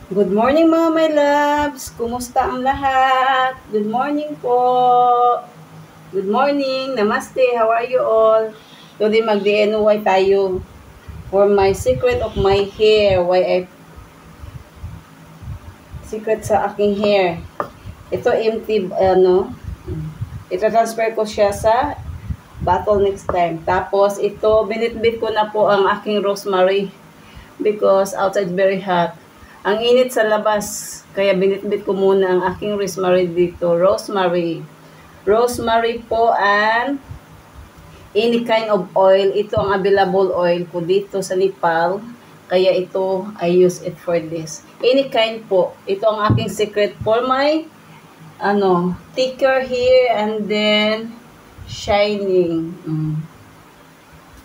Good morning mga my loves! Kumusta ang lahat? Good morning po! Good morning! Namaste! How are you all? Today mag-DNY tayo for my secret of my hair. Secret sa aking hair. Ito empty, ita-transfer ko siya sa bottle next time. Tapos ito, binitbit ko na po ang aking rosemary because outside very hot. Ang init sa labas, kaya binitbit ko muna ang aking rosemary dito. Rosemary. Rosemary po and any kind of oil. Ito ang available oil ko dito sa Nepal. Kaya ito, I use it for this. Any kind po. Ito ang aking secret for my thicker hair and then shining.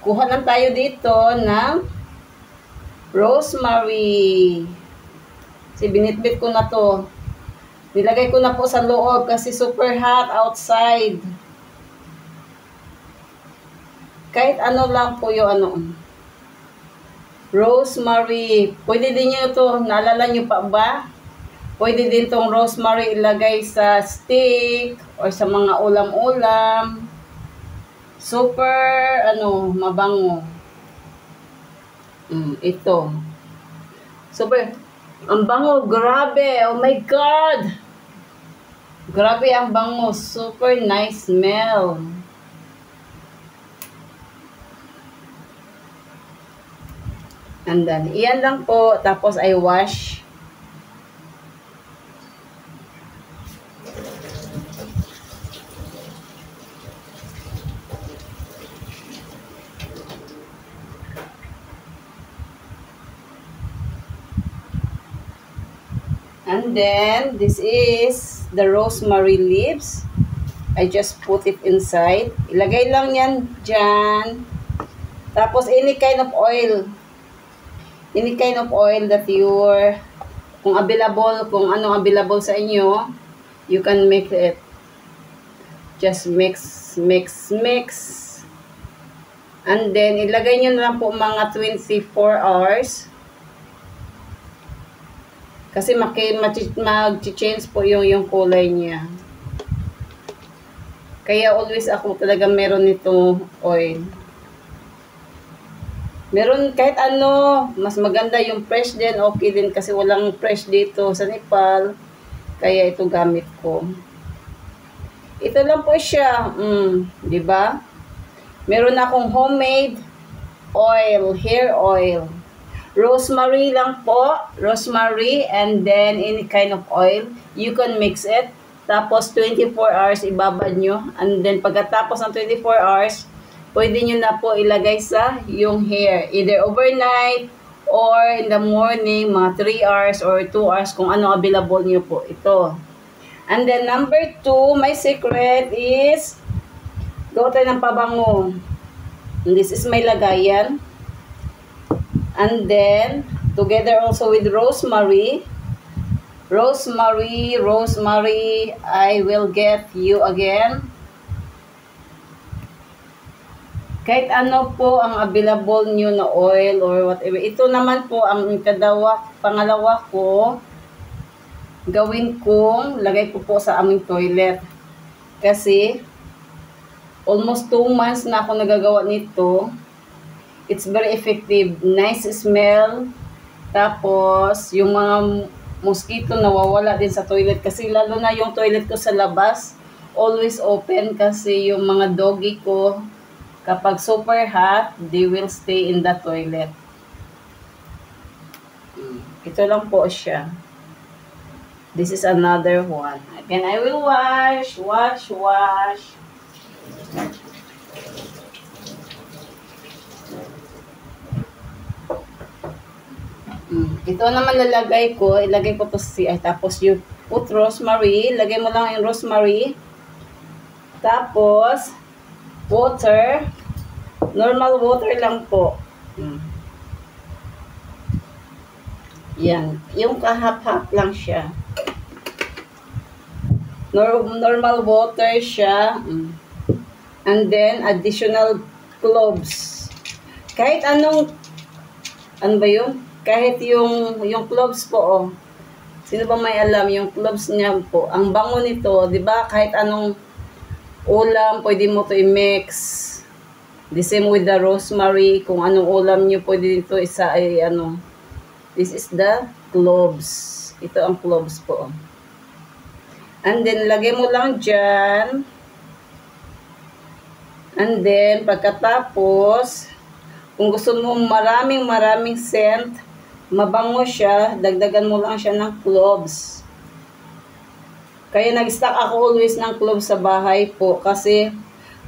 Kuha lang tayo dito ng rosemary. Binitbit ko na to. Nilagay ko na po sa loob kasi super hot outside. Kahit ano lang po yung rosemary. Pwede din nyo to, naalala nyo pa ba? Pwede din tong rosemary ilagay sa steak or sa mga ulam-ulam. Super, mabango. Ito. Super. Ang bango, grabe. Oh my God. Grabe ang bango. Super nice smell. And then, iyan lang po. Tapos, I wash. And then, this is the rosemary leaves. I just put it inside. Ilagay lang yan dyan. Tapos, any kind of oil. Any kind of oil that you're, kung anong available sa inyo, you can make it. Just mix. And then, ilagay nyo na lang po mga 24 hours. Kasi mag-change po yung kulay niya. Kaya always ako talaga meron nito oil. Meron kahit mas maganda yung fresh din, okay din kasi walang fresh dito sa Nepal. Kaya ito gamit ko. Ito lang po siya, 'di ba? Meron akong homemade oil, hair oil. Rosemary lang po, rosemary and then any kind of oil. You can mix it. Tapos 24 hours ibabad nyo. And then pagkatapos ng 24 hours, pwede nyo na po ilagay sa yung hair. Either overnight or in the morning, mga 3 hours or 2 hours kung ano available nyo po. Ito. And then number 2, my secret is gawa tayo ng pabango. And this is my lagayan. And then, together also with rosemary, I will get you again. Kahit ano po ang available nyo na oil or whatever. Ito naman po ang pangalawa ko, gawin kong, lagay ko po sa aming toilet. Kasi, almost 2 months na ako nagagawa nito. It's very effective. Nice smell. Tapos, yung mga mosquito nawawala din sa toilet. Kasi lalo na yung toilet ko sa labas, always open kasi yung mga doggy ko, kapag super hot, they will stay in the toilet. Ito lang po siya. This is another one. Again, I will wash. Ito naman ilagay ko to sa tapos you put rosemary, lagay mo lang yung rosemary. Tapos water, normal water lang po. Yan, yung kahap-hap lang siya. Normal water siya. And then additional cloves. Kahit ano ba yun? Kahit yung cloves po, Sino ba may alam yung cloves niya po? Ang bango nito, di ba? Kahit anong ulam, pwede mo to i-mix. The same with the rosemary. Kung anong ulam nyo, pwede dito isa ay ano. This is the cloves. Ito ang cloves po. And then, lagay mo lang dyan. And then, pagkatapos, kung gusto mo maraming scent, mabango siya, dagdagan mo lang siya ng cloves. Kaya nag-stock ako always ng cloves sa bahay po kasi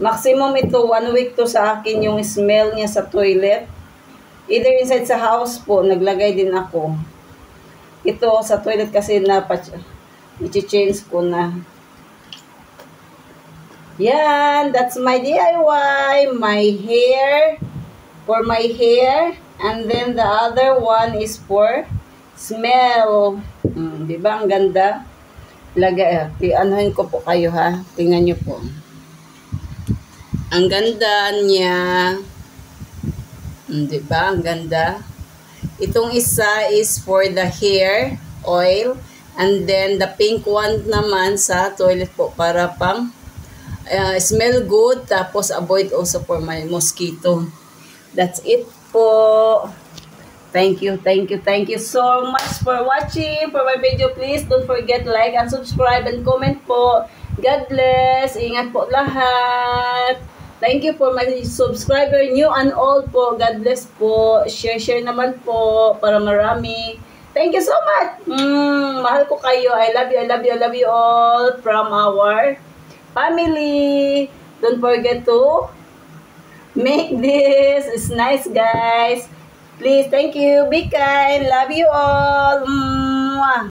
maximum ito 1 week to sa akin yung smell niya sa toilet. Either inside sa house po, naglagay din ako. Ito sa toilet kasi i-change ko na. Yan, that's my DIY, for my hair, and then the other one is for smell. Di ba ang ganda? Anuhin ko po kayo ha, tingnan nyo po. Ang ganda niya. Di ba ang ganda? Itong isa is for the hair oil, and then the pink one naman sa toilet po para pang smell good, tapos avoid also for my mosquito. That's it po. Thank you so much for watching for my video. Please don't forget like and subscribe and comment po. God bless. Ingat po lahat. Thank you for my subscriber, new and old po. God bless po. Share naman po para marami. Thank you so much. Mahal ko kayo. I love you all from our family. Don't forget to make this. It's nice, guys. Please, thank you. Be kind. Love you all.